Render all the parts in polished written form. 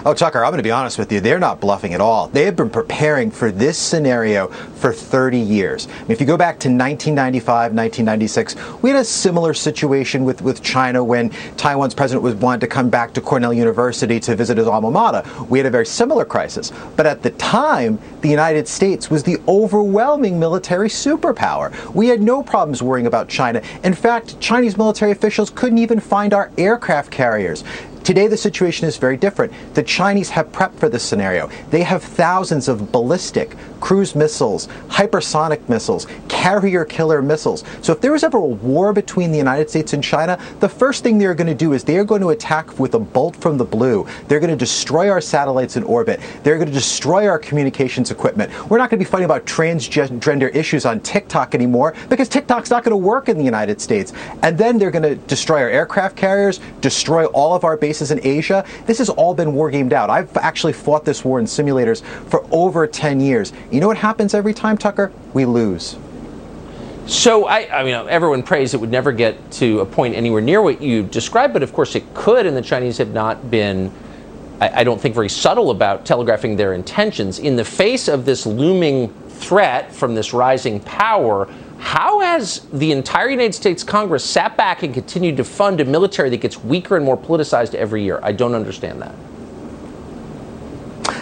Oh, Tucker, I'm going to be honest with you. They're not bluffing at all. They have been preparing for this scenario for 30 years. I mean, if you go back to 1995, 1996, we had a similar situation with China when Taiwan's president wanted to come back to Cornell University to visit his alma mater. We had a very similar crisis. But at the time, the United States was the overwhelming military superpower. We had no problems worrying about China. In fact, Chinese military officials couldn't even find our aircraft carriers. Today, the situation is very different. The Chinese have prepped for this scenario. They have thousands of ballistic, cruise missiles, hypersonic missiles, carrier killer missiles. So if there was ever a war between the United States and China, the first thing they're going to do is they are going to attack with a bolt from the blue. They're going to destroy our satellites in orbit. They're going to destroy our communications equipment. We're not going to be fighting about transgender issues on TikTok anymore because TikTok's not going to work in the United States. And then they're going to destroy our aircraft carriers, destroy all of our bases in Asia. This has all been war gamed out. I've actually fought this war in simulators for over 10 years. You know what happens every time, Tucker? We lose. So, I mean, everyone prays it would never get to a point anywhere near what you described, but of course it could, and the Chinese have not been, I don't think, very subtle about telegraphing their intentions. In the face of this looming threat from this rising power, how has the entire United States Congress sat back and continued to fund a military that gets weaker and more politicized every year? I don't understand that.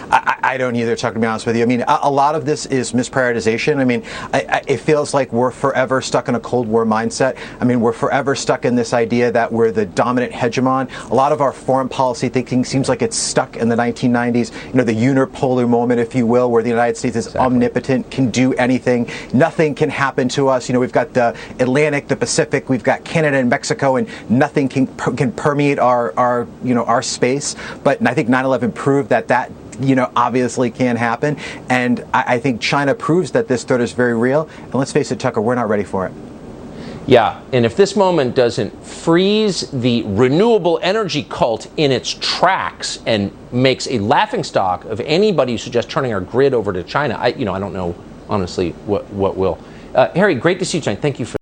I don't either, Chuck, to be honest with you. I mean, a lot of this is misprioritization. I mean, it feels like we're forever stuck in a Cold War mindset. I mean, we're forever stuck in this idea that we're the dominant hegemon. A lot of our foreign policy thinking seems like it's stuck in the 1990s, you know, the unipolar moment, if you will, where the United States is omnipotent, can do anything. Nothing can happen to us. You know, we've got the Atlantic, the Pacific, we've got Canada and Mexico, and nothing can permeate our space. But I think 9/11 proved that obviously can't happen. And I think China proves that this threat is very real. And let's face it, Tucker, we're not ready for it. Yeah, and if this moment doesn't freeze the renewable energy cult in its tracks and makes a laughingstock of anybody who suggests turning our grid over to China, I don't know, honestly, what will. Harry, great to see you tonight. Thank you for